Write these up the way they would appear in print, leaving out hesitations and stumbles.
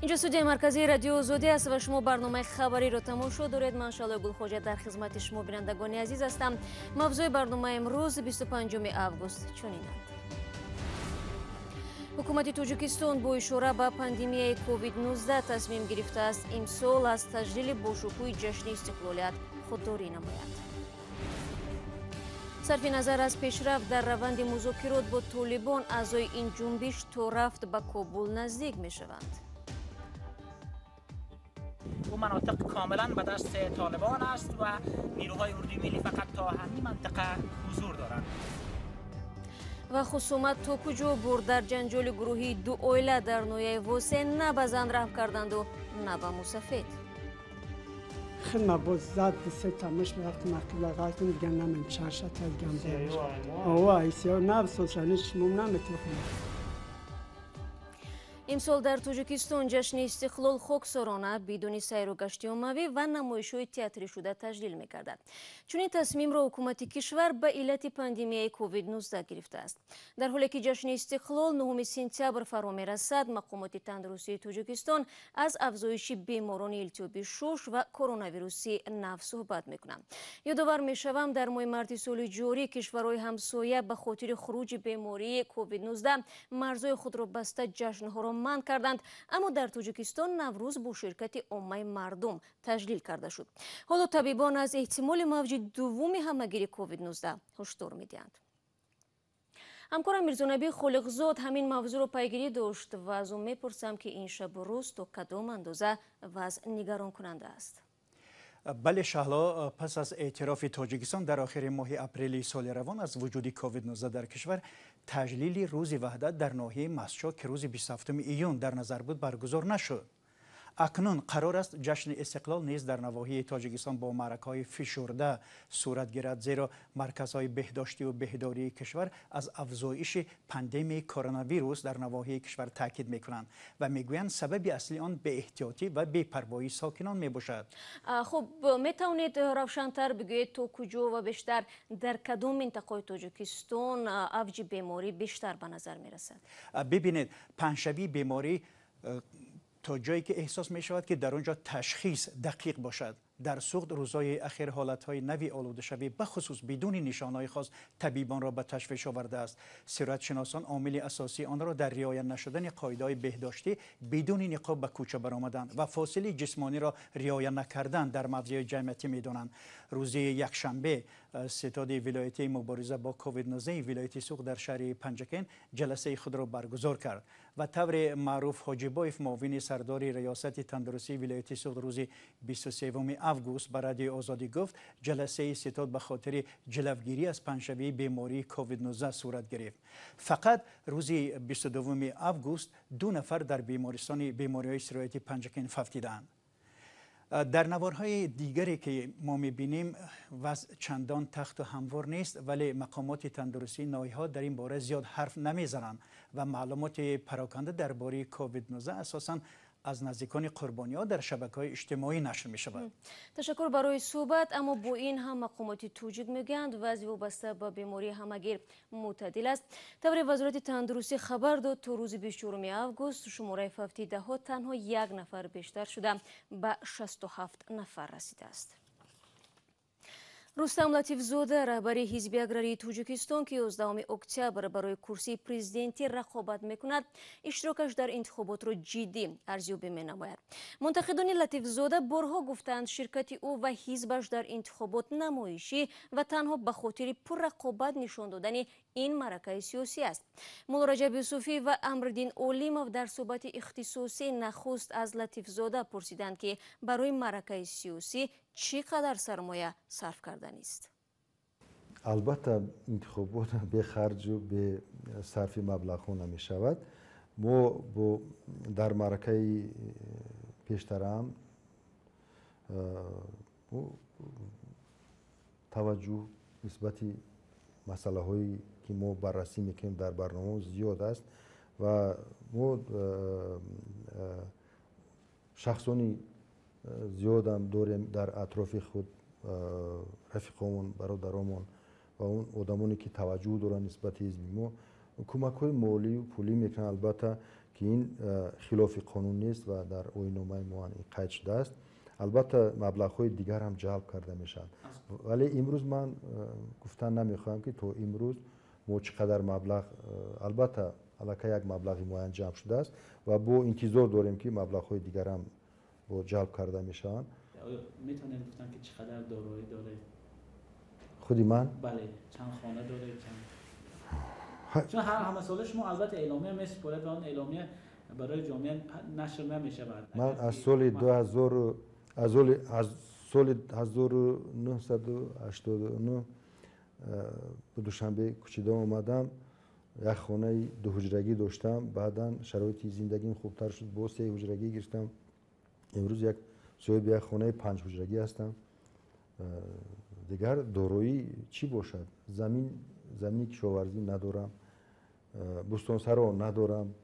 اینجا استودیوی مرکزی رادیو آزادی است و شما برنامه خبری را تماشا دارید. من شعله گلخواجه در خدمت شما بینندگان عزیز هستم. موضوع برنامه امروز 25 اوگوست چنینند: حکومت تاجیکستان با اشاره به پاندمیای کووید 19 تصمیم گرفته است امسال از تجلیل باشکوه جشن استقلالیت خودداری نماید. صرف نظر از پیشرفت در روند مذاکرات با طالبان، اعضای این جنبش تا رفت به کابل نزدیک می شوند. او مناطق کاملا به دست طالبان است و نیروهای اردوی ملی فقط تا همین منطقه حضور دارند. و خصومت تا کجا برد در جنجال گروهی دو عائله در نویه واسه نه به زن رحم کردند و نه به موسفید. خیلی باز زد سه تمش وقتی مقبل قاتم دیگه نمیم چرشت گم دارش اوه ایسیا نبسوز رنش مم نمیتوخیم. امسال در تاجیکستان جشن استقلال خاکسارانه بدون سیر و گشت عمومی و نمایش‌های تئاتری شده تجلیل می‌گردد. چون این تصمیم را حکومت کشور به علت پاندمیای کووید 19 گرفته است. در حالی که جشن استقلال 9 سپتامبر فرا می‌رسد، مقامات تندرستی تاجیکستان از افزایش بیماران التهاب شش و کرونا ویروسی نو صحبت می‌کنند. یادآور می‌شوم در ماه مارس سال جاری کشورهای همسایه به خاطر خروج بیماری کووید 19 مرزهای خود را بسته جشن‌ها را منع کردند، اما در تاجیکستان نوروز با شرکت عامه مردم تجلیل کرده شد. حالا طبیبان از احتمال موج دوم همهگیری کووید 19 هشدار می‌دهند. همکارم میرزانبی خالقزاد همین موضوع را پیگیری داشت و از او میپرسم که این شب و روز تا کدام اندازه وضع نگران کننده است. بله شهلا، پس از اعتراف تاجیکستان در آخر ماه اپریل سال روان از وجود کووید 19 در کشور، تجلیل روز وحدت در ناحیه مسجد که روز 27 ایون در نظر بود برگزار نشد. اکنون قرار است جشن استقلال نیز در نواحی تاجیکستان با معرکه‌های فشرده صورت گیرد، زیرا مرکزهای بهداشتی و بهداری کشور از افزایش پاندمی کرونا ویروس در نواحی کشور تاکید می‌کنند و میگویند سبب اصلی آن به احتیاطی و بی‌پروایی ساکنان میباشد. خب میتونید روشن‌تر بگویید تا کجا و بیشتر در کدام منطقه تاجیکستان اوج بیماری بیشتر به نظر میرسد؟ ببینید، پنجشنبه بیماری تا جایی که احساس می شود که در آنجا تشخیص دقیق باشد. در سوخت روزهای اخیر حالتهای نوی آلوده شوی بخصوص بدون نشانهای خاص طبیبان را به تشویش آورده است. صحت شناسان عامل اساسی آن را در رعایت نشدن قاعده‌های بهداشتی بدون نقاب به کوچه برآمدن و فاصله جسمانی را رعایت نکردن در موضع جمعیتی می‌دانند. روز یکشنبه ستاد ولایتی مبارزه با کووید 19 ولایت سوخت در شهر پنجکین جلسه خود را برگزار کرد و طور معروف حاجی بایف معاون سردار ریاست تندرستی ولایت سوخت روز 23 اوگوست به رادیو آزادی گفت جلسه ستاد به خاطر جلوگیری از پنجشنبه بیماری کووید 19 صورت گرفت. فقط روز 22 اوگوست 2 نفر در بیمارستان بیماری‌های سرایتی پنجکین فوتیدند. در نوارهای دیگری که ما می‌بینیم وضع چندان تخت و هموار نیست، ولی مقامات تندرستی ناحیه‌ها در این باره زیاد حرف نمیزنند و معلومات پراکنده درباره کووید 19 اساساً از نزدیکان قربانی‌ها در شبکه‌های اجتماعی نشر می‌شود. تشکر برای صحبت. اما با این هم مقامات توجیه میگویند وضع وابسته به بیماری همهگیر معتدل است. طور وزارت تندرستی خبر داد تا روز 24 اوگوست شماره فوتیده‌ها تنها 1 نفر بیشتر شده به 67 نفر رسیده است. رستم لطیفزاده رهبر حزب اگراری تاجیکستان که 11 اکتبر برای کرسی پرزیدنتی رقابت میکند، اشتراکش در انتخابات را جدی ارزیابی مینماید. منتقدان لطیفزاده بارها گفتند شرکت او و حزبش در انتخابات نمایشی و تنها به خاطر پررقابت نشان دادن این معرکه سیاسی است. مولا رجب یوسفی و امرالدین اولیموف در صحبت اختصاصی نخست از لطیفزاده پرسیدند که برای معرکه سیاسی چقدر سرمایه صرف کردن است. البته انتخابات به خرج و به صرف مبلغ نمی شود. ما در معرکه پیشترم توجه نسبت مسئله هایی که ما بررسی میکنیم در برنامه زیاد است و ما شخصانی زیاد هم داریم در اطراف خود، رفیقامون، برادرامون و اون آدمانی که توجه دارن نسبت حزب ما کمک های مالی و پولی میکنن. البته که این خلاف قانون نیست و در آیین‌نامه ما این قید شده است. البته مبلغ‌های دیگر هم جلب کرده میشن، ولی امروز من گفتن نمیخواهم که تو امروز ما چقدر مبلغ، البته البته یک مبلغی معین جمع شده است و با انتظار داریم که مبلغ‌های دیگر هم با جلب کرده میشن. میتونید گفتن که چقدر دارایی داره؟ خودی من؟ بله، چند خانه داره؟ چون هر مسئله شما البته اعلامیه میسپره و اون اعلامیه برای جامعه نشر نمیشه. من از سال 2000 از سال 1989 به دوشنبه کوچیده اومدم، یک خانه 2 حجرگی داشتم، بعدا شرایط زندگیم خوبتر شد، با 3 حجرگی گرفتم، امروز یک صاحب یک خانه 5 حجرگی هستم. دیگر دارایی چی باشد؟ زمینی کشاورزی ندارم، بستانسرا ندارم،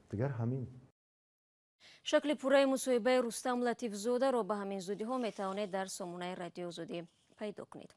دیگر همین. شکل پوره مصاحبه رستم لطیف‌زاده را به همین زودی ها میتوانید در سامانه رادیو زودی پیدا کنید.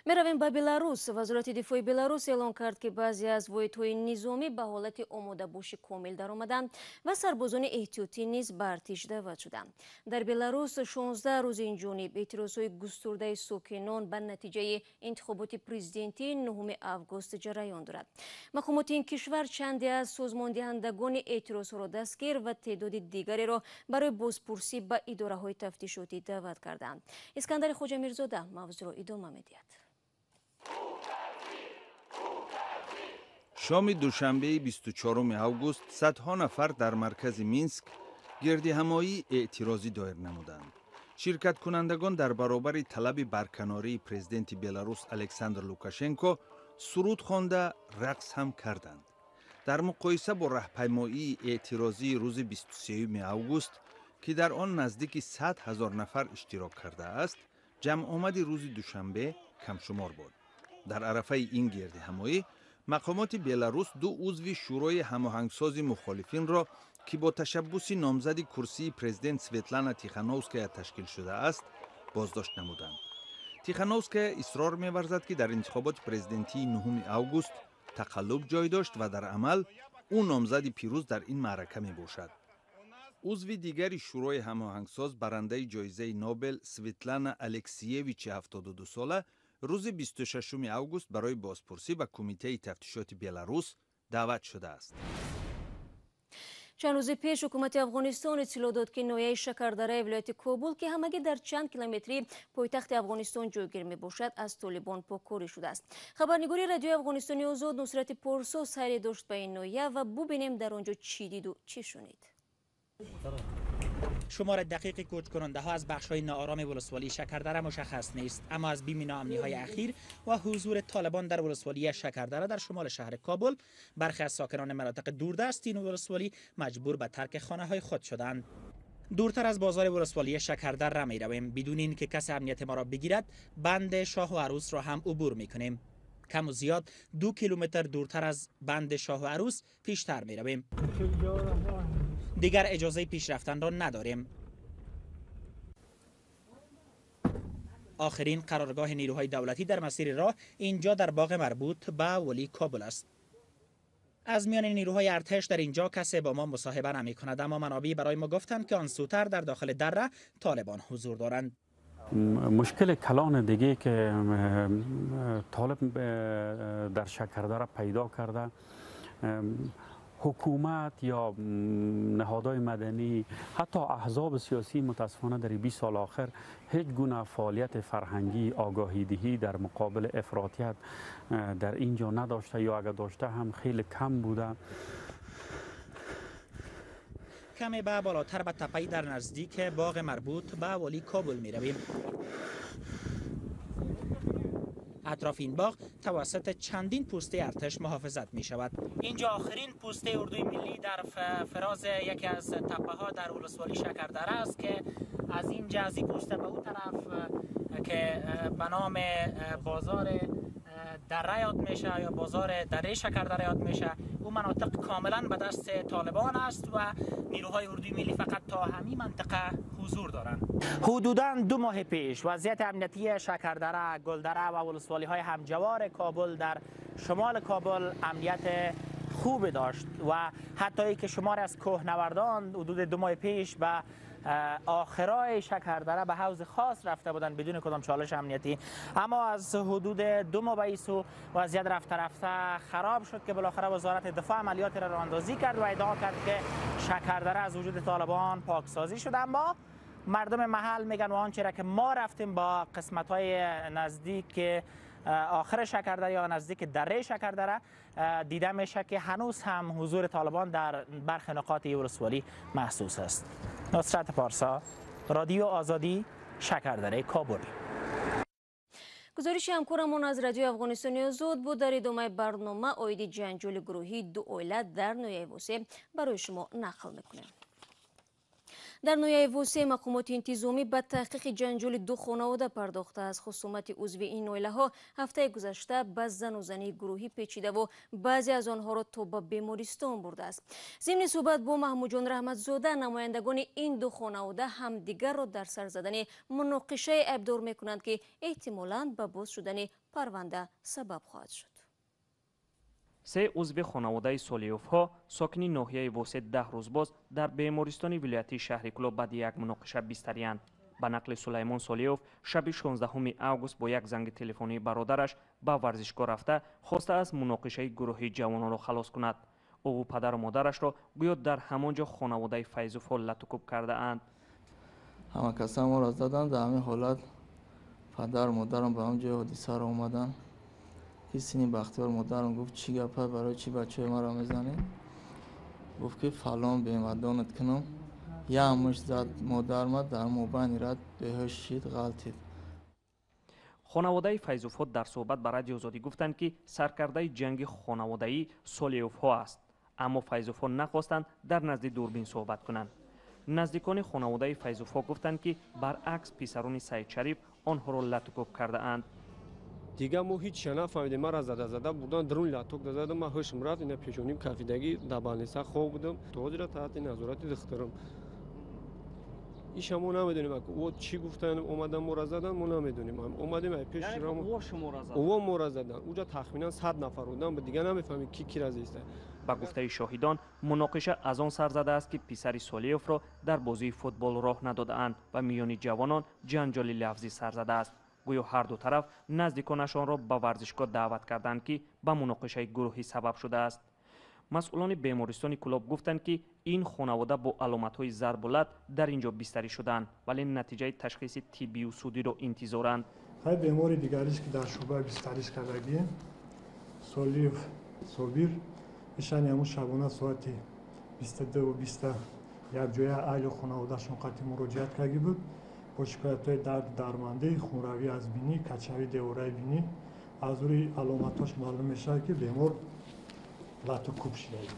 میرویم به بلاروس. وزارت دفاع بلاروس اعلام کرد که بعضی از واحدهای نظامی به حالت آماده باشی کامل درآمدند و سربازان احتیاطی نیز به ارتش دعوت شدند. در بلاروس 16 روز این جانب اعتراضهای گسترده ساکنان به نتیجه انتخابات پرزیدنتی 9 آگوست جریان دارد. مقامات این کشور چندی از سازماندهندگان اعتراض را دستگیر و تعداد دیگری را برای بازپرسی به اداره‌های تفتیشاتی دعوت کردند. اسکندر خواجه‌میرزاده موضوع را ادامه می‌دهد. شام دوشنبه 24 آگوست صدها نفر در مرکز مینسک گردی همایی اعتراضی دایر نمودند. شرکت کنندگان در برابر طلب برکناری پرزیدنت بلاروس الکساندر لوکاشنکو سرود خوانده رقص هم کردند. در مقایسه با راهپیمایی اعتراضی روز 23 آگوست که در آن نزدیک 100,000 نفر اشتراک کرده است، جمع آمد روز دوشنبه کم شمار بود. در عرفه این گرد همایی مقامات بلاروس 2 عضو شورای هماهنگسازی مخالفین را که با تشبث نامزد کرسی پرزیدنت سویتلانا تیخانووسکایا تشکیل شده است بازداشت نمودند. تیخانووسکایا اصرار می‌ورزد که در انتخابات پرزیدنتی 9 آگوست تقلب جای داشت و در عمل او نامزد پیروز در این معرکه میباشد. عضو دیگری شورای هماهنگساز برنده جایزه نوبل سویتلانا الکسیویچ 72 ساله روز 26 آگوست برای بازپرسی به کمیته تفتیشات بلاروس دعوت شده است. چند روز پیش حکومت افغانستان اطلاع داد که ناحیه شکردره ولایت کابل که همگی در چند کیلومتری پایتخت افغانستان جایگیر می باشد از طالبان پاککاری شده است. خبرنگاری رادیو افغانستانی آزاد نصرت پارسا سری داشت به این ناحیه و ببینیم در آنجا چی دید و چی شنید. شمار دقیق کوچ کننده ها از بخش های ناآرام ولسوالی شکردره مشخص نیست، اما از بیم ناامنی های اخیر و حضور طالبان در ولسوالی شکردره در شمال شهر کابل، برخی از ساکنان مناطق دوردست این ولسوالی مجبور به ترک خانه های خود شدند. دورتر از بازار ولسوالی شکردره می رویم، بدون اینکه کسی امنیت ما را بگیرد بند شاه و عروس را هم عبور می کنیم. کم و زیاد 2 کیلومتر دورتر از بند شاه و عروس پیشتر می رویم. دیگر اجازه پیش رفتن را نداریم. آخرین قرارگاه نیروهای دولتی در مسیر راه اینجا در باغ مربوط به ولی کابل است. از میان نیروهای ارتش در اینجا کسی با ما مصاحبه نمی کند، اما منابع برای ما گفتند که آن سوتر در داخل دره طالبان حضور دارند. مشکل کلان دیگه که طالب در شکردره پیدا کرده، حکومت یا نهادهای مدنی حتی احزاب سیاسی متاسفانه در 20 سال آخر هیچ گونه فعالیت فرهنگی آگاهی دهی در مقابل افراطیت در اینجا نداشته یا اگر داشته هم خیلی کم بوده. کمی به بالاتر به تپه‌ای در نزدیک باغ مربوط به ولی کابل می رویم. اطراف این باغ توسط چندین پوسته ارتش محافظت می شود. اینجا آخرین پوسته اردوی ملی در فراز یکی از تپه ها در ولسوالی شکردره است که از اینجا از این پوسته به اون طرف که به نام بازار دره یاد میشه یا بازار دره شکردره یاد میشه، اون مناطق کاملا به دست طالبان است و نیروهای اردوی ملی فقط تا همین منطقه حضور دارند. حدوداً 2 ماه پیش وضعیت امنیتی شکردره، گلدره و ولسوالی های همجوار کابل در شمال کابل امنیت خوب داشت و حتی ای که شماری از کوهنوردان حدود 2 ماه پیش به آخرای شکردره به حوض خاص رفته بودند بدون کدام چالش امنیتی، اما از حدود 2 ماه به این سو وضعیت رفته رفته خراب شد که بالاخره وزارت دفاع عملیات را راهاندازی کرد و ادعا کرد که شکردره از وجود طالبان پاکسازی شده. اما مردم محل میگن و آنچه را که ما رفتیم با قسمت‌های نزدیک آخر شکردره یا نزدیک دره شکردره دیده میشه که هنوز هم حضور طالبان در برخی نقاط ولسوالی محسوس است. نصرت پارسا، رادیو آزادی، شکردره کابل. گزارش همکارمون از رادیو افغانستانی آزاد بود. در ادامه برنامه عاید جنجال گروهی 2 عائله در نویای وسه برای شما نقل میکنیم. در نویای وسه مقامات انتظامی به تحقیق جنجال 2 خانواده پرداخته از خصومت عضوی این عائله ها هفته گذشته به زن و زنی گروهی پیچیده و بعضی از آنها را تا به بیمارستان برده است. ضمن صحبت با محمود جان رحمتزاده، نمایندگان این 2 خانواده همدیگر را در سر زدن مناقشه ابدار میکنند که احتمالاً به باز شدن پرونده سبب خواهد شد. 3 عضو خانواده سولیوف ها ساکنی ناحیه وسه 10 روز باز در بیمارستان ولایتی شهر کلو بعد یک مناقشه بستریاند. به نقل سلیمان سولیوف شب 16 اوگوست با یک زنگ تلفنی برادرش به ورزشگاه رفته خواسته از مناقشه گروهی جوانان را خلاص کند. او و پدر و مادرش را گویا در همانجا خانواده فیضوف ها لطوکوب کرده اند. همه کسا ما را زدند. در همین حالت پدر و مادرم به همجای حادثه را اومدن. کسی بختیار مادرم گفت چی گپه، برای چی بچه ما را میزنی؟ گفت که فلان بیمدانت کنم. یه همش زد مادر ما، در مبین رد بهش شید غلطید. خانواده فیضوف ها در صحبت به رادیو آزادی گفتند که سرکرده جنگ خانواده‌ای سولیوف ها است، اما فیضوف ها نخواستند در نزد دوربین صحبت کنند. نزدیکان خانواده فیضوف ها گفتند که برعکس پسران سعید شریف آنها را لطوکوب کرده اند. دیگه ما هیچ نفهمیدیم. ما را زده بودن، درون لاتوک دادم. ما هوشم رفت، اینا پیشونیم کافیدگی در بالنسا خواب بودم. تو را تحت نظارت دخترم. ایش ما نمیدونیم او چی گفتن. اومدن ما را زدن، ما نمیدونیم. اومدیم پیش رام او ما را زدن. اونجا تخمینا 100 نفر بودن، دیگه نمیفهمیم کی را زیسته. با گفته شاهدان مناقشه از آن سر زده است که پسر سولیوف را در بازی فوتبال راه نداده اند و میان جوانان جنجال لفظی سر زده است. گویا هر دو طرف نزدیکانشان را به ورزشگاه دعوت کردند که به مناقشه گروهی سبب شده است. مسئولان بیمارستان کلاب گفتند که این خانواده با علامت‌های ضرب در اینجا بستری شدند، ولی نتیجه تشخیص طبی و سودی را انتظارند. های بیماری دیگریش که در شعبه بستریش کردگی سولیوف صابیر ایشان همون شبانه ساعت 22 و 20 یک جای اهل خانواده‌شون قطعی مراجعت کرده بود با شکایت‌های درد درمانده، خونروی از بینی، کچوی دیواره بینی. از روی علامتاش معلوم میشه که بیمار لطوکوب شده است.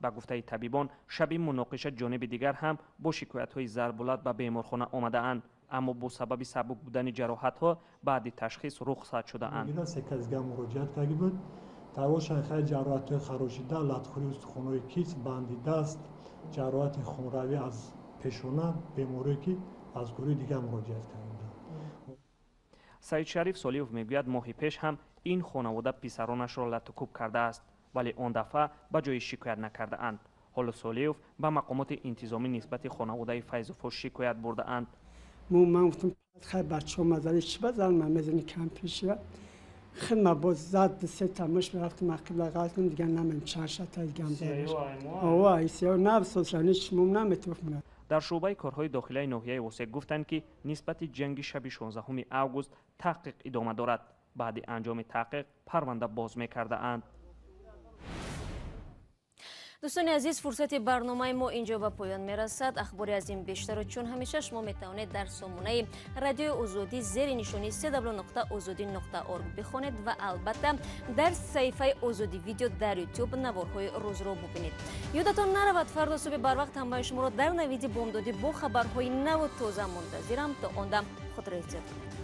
با گفته طبیبان شب مناقشه جانب دیگر هم با شکایت‌های ضرب به بیمارخانه آمده اند، اما با سبب سبک بودن جراحت‌ها بعد تشخیص رخصت شده اند. این سکزگاه مراجعت کرده بود. تواشن خیلی جراحت‌های خراشیده، لطخوری استخوان‌های کیس، بند دست، جراحت خونروی از پیشونه، بیماری که از گروه دیگر مراجعت کردند. سعید شریف سولیوف میگوید ماه پیش هم این خانواده پسرانش را لطوکوب کرده است، ولی آن دفعه به جای شکایت نکرده اند. حالا سولیوف به مقامات انتظامی نسبت خانواده فیضوف شکایت برده اند. من گفتم خیلی بچه ها مزدی چی بزن من میزنی کم پیشه خیلی ما باز زد 3 تماش میرفتم قبل غلط کنم دیگه نمیم چند شتا دیگه هم دارش آوه ایسیار نفسوشن هیچ مم نمیتوفم. در شعبه کارهای داخلی ناحیه وسه گفتند که نسبت جنگ شب 16 اوگوست تحقیق ادامه دارد. بعد انجام تحقیق پرونده باز می‌کرده اند. دوستان عزیز، فرصت برنامه ما اینجا به پایان میرسد. اخباری از این بیشتر و چون همیشه شما میتوانید در سامانه رادیو آزادی زیر نشانی www.azadi.org بخوانید و البته در صفحه آزادی ویدیو در یوتیوب نوارهای روز را ببینید. یادتان نرود فردا صبح بر وقت هم شما را در نوید بامدادی با خبرهای نو و تازه منتظرم. تا آن دم خود را احتیاط کنید.